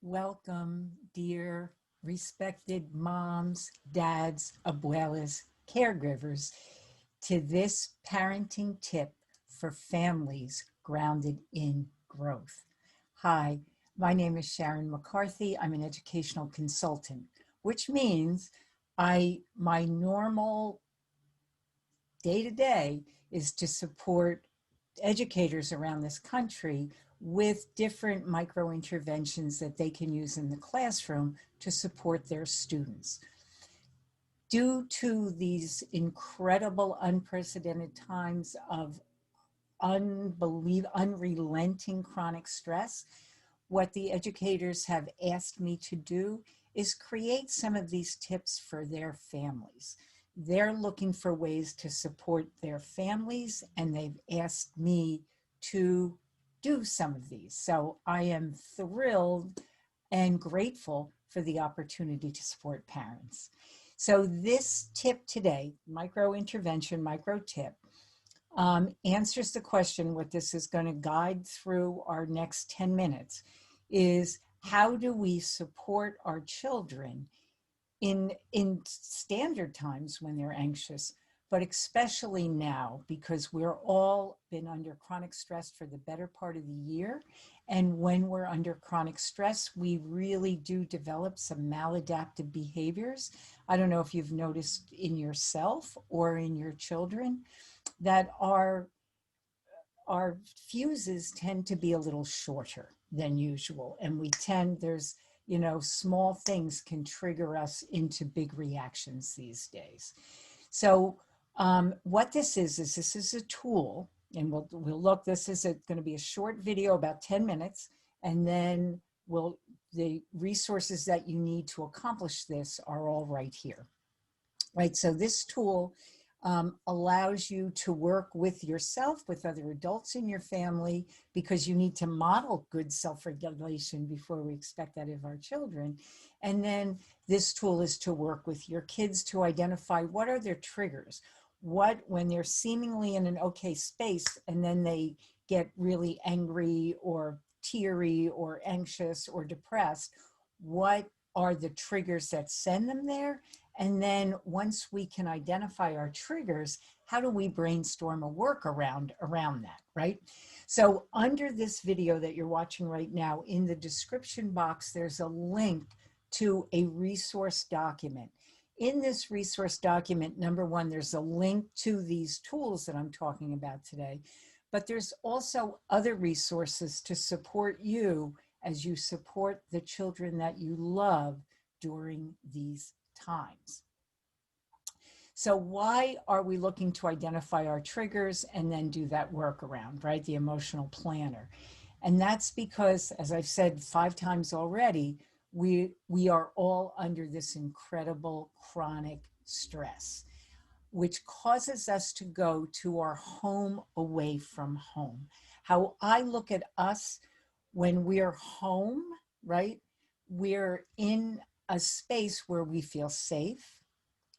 Welcome, dear respected moms, dads, abuelas, caregivers, to this parenting tip for families grounded in growth. Hi, my name is Sharon McCarthy. I'm an educational consultant, which means my normal day to day is to support educators around this country with different micro interventions that they can use in the classroom to support their students. Due to these incredible, unprecedented times of unrelenting chronic stress, what the educators have asked me to do is create some of these tips for their families. They're looking for ways to support their families, and they've asked me to do some of these. So I am thrilled and grateful for the opportunity to support parents. So this tip today, micro intervention, micro tip, answers the question. What this is going to guide through our next 10 minutes is, how do we support our children in standard times when they're anxious, but especially now, because we're all been under chronic stress for the better part of the year. And when we're under chronic stress, we really do develop some maladaptive behaviors. I don't know if you've noticed in yourself or in your children that our fuses tend to be a little shorter than usual. And there's, small things can trigger us into big reactions these days. So what this is this is a tool, and we'll look, this is going to be a short video, about 10 minutes, and then the resources that you need to accomplish this are all right here. Right, so this tool allows you to work with yourself, with other adults in your family, because you need to model good self-regulation before we expect that of our children. And then this tool is to work with your kids to identify what are their triggers. When they're seemingly in an okay space and then they get really angry or teary or anxious or depressed, what are the triggers that send them there? And then once we can identify our triggers, how do we brainstorm a workaround around that, right? So under this video that you're watching right now, in the description box, there's a link to a resource document. In this resource document, number one, there's a link to these tools that I'm talking about today, but there's also other resources to support you as you support the children that you love during these times. So why are we looking to identify our triggers and then do that workaround, right? The emotional planner. And that's because, as I've said 5 times already, we are all under this incredible chronic stress, which causes us to go to our home away from home. How I look at us when we're home, right? We're in a space where we feel safe,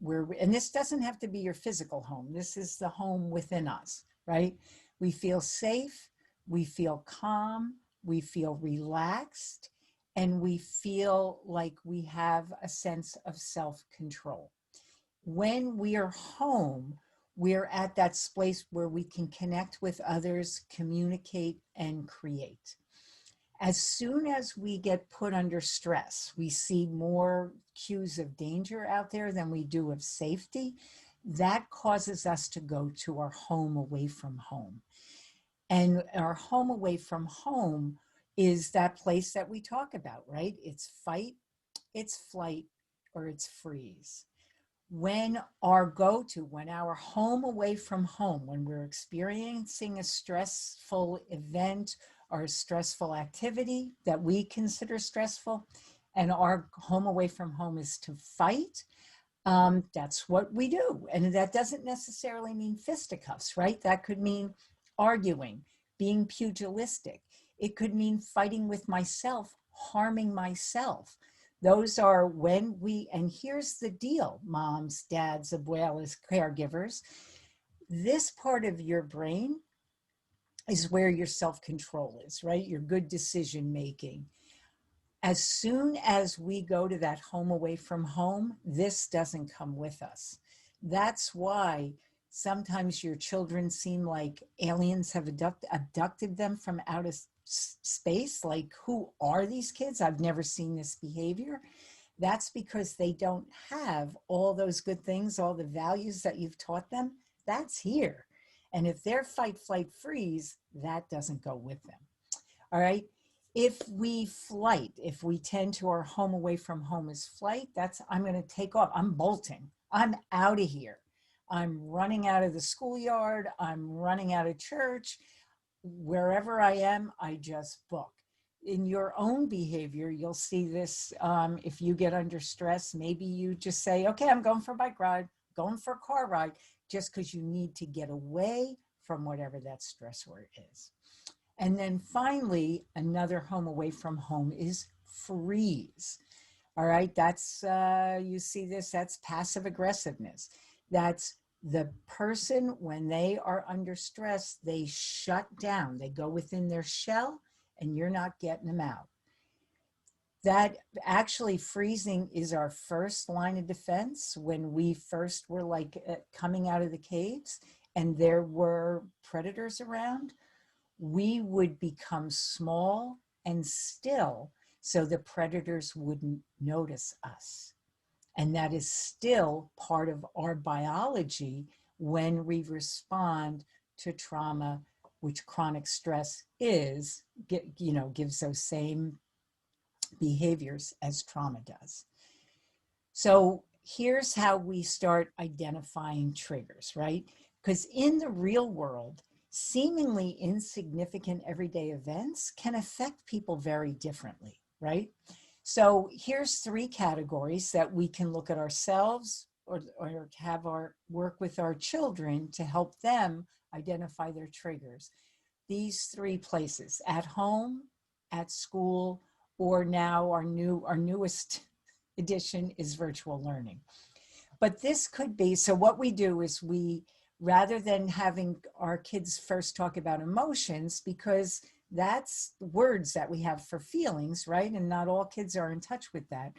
and this doesn't have to be your physical home. This is the home within us, right? We feel safe, we feel calm, we feel relaxed, and we feel like we have a sense of self-control. When we are home, we're at that space where we can connect with others, communicate, and create. As soon as we get put under stress, we see more cues of danger out there than we do of safety. That causes us to go to our home away from home. And our home away from home is that place that we talk about, right? It's fight, it's flight, or it's freeze. When our home away from home, when we're experiencing a stressful event or a stressful activity that we consider stressful, and our home away from home is to fight, that's what we do. And that doesn't necessarily mean fisticuffs, right? That could mean arguing, being pugilistic. It could mean fighting with myself, harming myself. Those are and here's the deal, moms, dads, abuelas, caregivers. This part of your brain is where your self-control is, right? Your good decision making. As soon as we go to that home away from home, this doesn't come with us. That's why sometimes your children seem like aliens have abducted them from outer space. Like, who are these kids? I've never seen this behavior. That's because they don't have all those good things, all the values that you've taught them. That's here. And if they're fight, flight, freeze, that doesn't go with them. All right. If we flight, if we tend to our home away from home as flight, that's, I'm going to take off. I'm bolting. I'm out of here. I'm running out of the schoolyard. I'm running out of church. Wherever I am, I just book. In your own behavior, you'll see this. If you get under stress, maybe you just say, okay, I'm going for a bike ride, going for a car ride, just because you need to get away from whatever that stressor is. And then finally, another home away from home is freeze. All right, that's, you see this, that's passive aggressiveness. That's the person, when they are under stress, they shut down, they go within their shell, and you're not getting them out. That actually, freezing is our first line of defense. When we first were like coming out of the caves and there were predators around, we would become small and still so the predators wouldn't notice us. And that is still part of our biology when we respond to trauma, which chronic stress is, gives those same behaviors as trauma does. So here's how we start identifying triggers, right? Because in the real world, seemingly insignificant everyday events can affect people very differently, right? So here's 3 categories that we can look at ourselves or have our work with our children to help them identify their triggers. These 3 places: at home, at school, or now our newest edition is virtual learning. But this could be, so what we do is rather than having our kids first talk about emotions, because that's words that we have for feelings, right? And not all kids are in touch with that.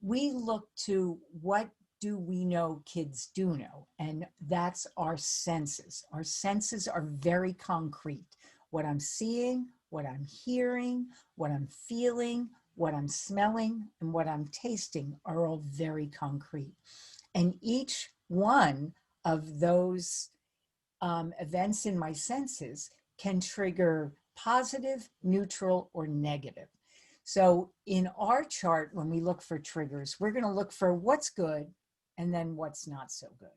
We look to what do we know kids do know? And that's our senses. Our senses are very concrete. What I'm seeing, what I'm hearing, what I'm feeling, what I'm smelling, and what I'm tasting are all very concrete. And each one of those events in my senses can trigger positive, neutral, or negative. So in our chart, when we look for triggers, we're going to look for what's good and then what's not so good.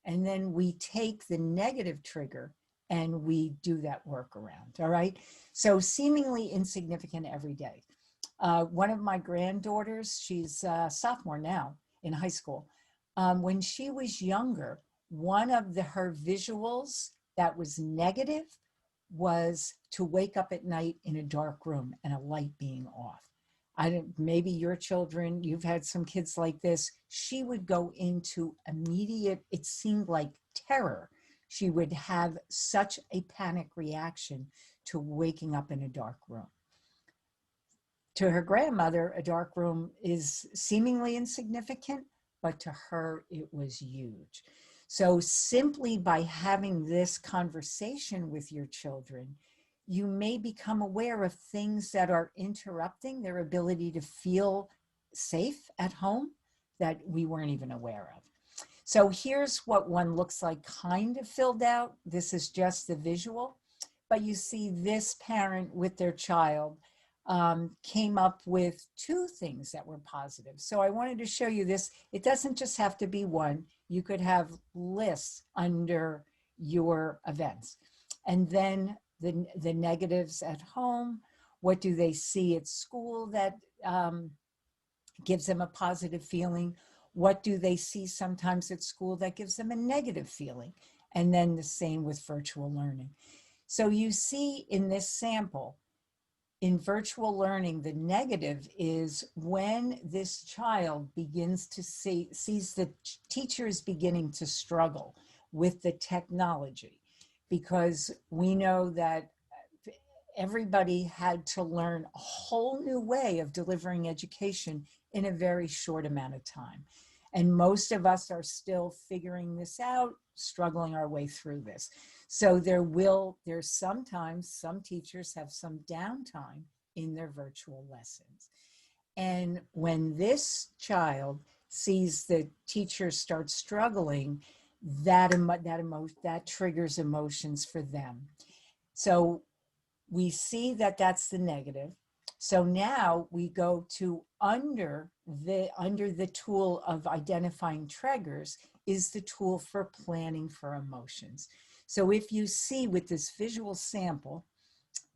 And then we take the negative trigger and we do that workaround. All right. So seemingly insignificant every day. One of my granddaughters, she's a sophomore now in high school. When she was younger, one of her visuals that was negative was to wake up at night in a dark room and a light being off. Maybe your children, you've had some kids like this. She would go into immediate, it seemed like terror. She would have such a panic reaction to waking up in a dark room. To her grandmother, a dark room is seemingly insignificant, but to her, it was huge. So simply by having this conversation with your children, you may become aware of things that are interrupting their ability to feel safe at home that we weren't even aware of. So here's what one looks like kind of filled out. This is just the visual, but you see this parent with their child came up with 2 things that were positive. So I wanted to show you this. It doesn't just have to be one. You could have lists under your events. And then the negatives at home. What do they see at school that gives them a positive feeling? What do they see sometimes at school that gives them a negative feeling? And then the same with virtual learning. So you see in this sample, in virtual learning, the negative is when this child begins to sees the teachers beginning to struggle with the technology, because we know that everybody had to learn a whole new way of delivering education in a very short amount of time. And most of us are still figuring this out, struggling our way through this. So there's sometimes some teachers have some downtime in their virtual lessons. And when this child sees the teacher start struggling, that triggers emotions for them. So we see that that's the negative. So now we go to under the tool of identifying triggers is the tool for planning for emotions. So if you see with this visual sample,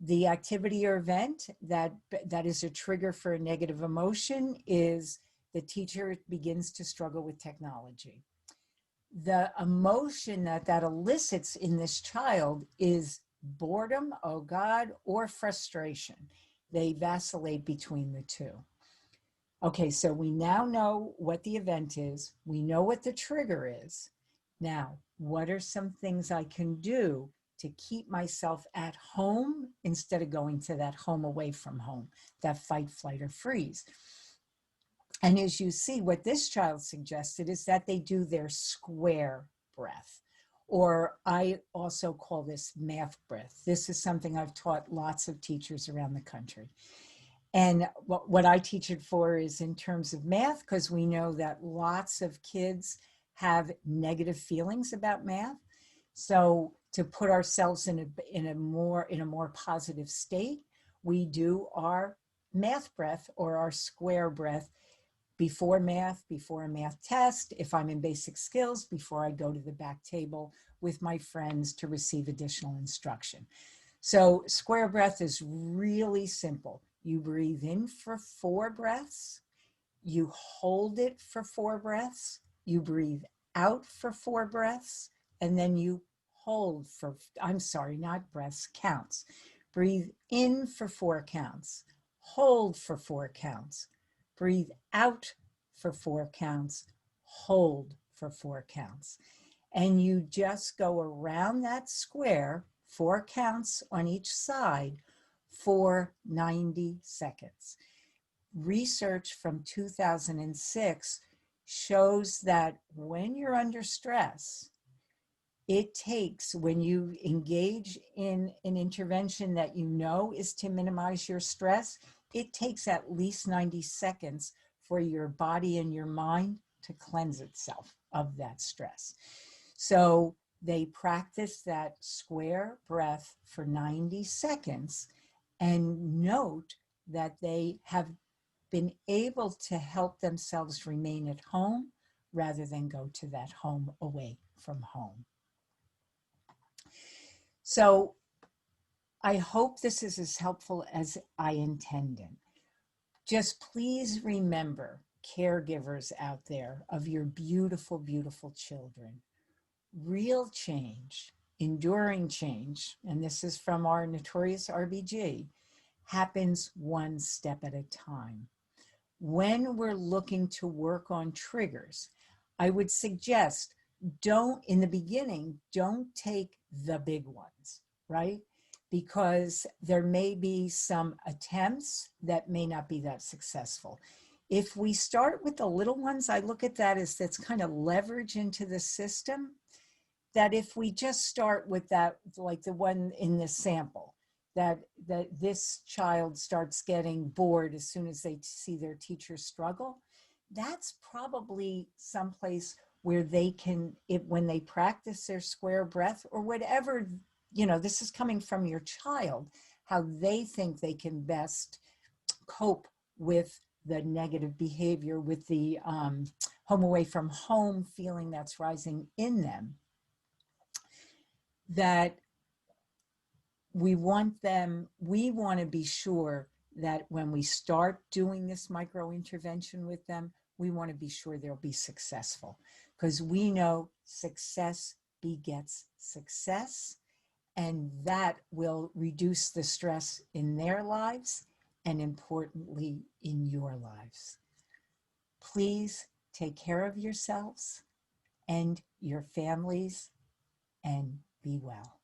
the activity or event that is a trigger for a negative emotion is the teacher begins to struggle with technology. The emotion that elicits in this child is boredom, oh God, or frustration. They vacillate between the two. Okay, so we now know what the event is. We know what the trigger is. Now, what are some things I can do to keep myself at home instead of going to that home away from home, that fight, flight, or freeze? And as you see, what this child suggested is that they do their square breath, or I also call this math breath. This is something I've taught lots of teachers around the country. And what I teach it for is in terms of math, because we know that lots of kids have negative feelings about math. So to put ourselves in a more positive state, we do our math breath or our square breath before a math test, if I'm in basic skills, before I go to the back table with my friends to receive additional instruction. So square breath is really simple. You breathe in for 4 breaths, you hold it for 4 breaths, you breathe out for 4 breaths, and then you hold for, I'm sorry, not breaths, counts. Breathe in for 4 counts, hold for 4 counts, breathe out for 4 counts, hold for 4 counts. And you just go around that square, 4 counts on each side, for 90 seconds. Research from 2006 shows that when you're under stress, it takes, when you engage in an intervention that you know is to minimize your stress, it takes at least 90 seconds for your body and your mind to cleanse itself of that stress. So they practice that square breath for 90 seconds and note that they have been able to help themselves remain at home rather than go to that home away from home. So I hope this is as helpful as I intended. Just please remember, caregivers out there of your beautiful, beautiful children, real change, enduring change, and this is from our notorious RBG, happens one step at a time. When we're looking to work on triggers, I would suggest in the beginning, don't take the big ones, right? Because there may be some attempts that may not be that successful. If we start with the little ones, I look at that as that's kind of leverage into the system, that if we just start with that, like the one in the sample, that this child starts getting bored as soon as they see their teacher struggle, that's probably someplace where they can, when they practice their square breath or whatever, this is coming from your child, how they think they can best cope with the negative behavior, with the home away from home feeling that's rising in them, that we want to be sure that when we start doing this micro intervention with them, we want to be sure they'll be successful, because we know success begets success, and that will reduce the stress in their lives and importantly in your lives. Please take care of yourselves and your families and be well.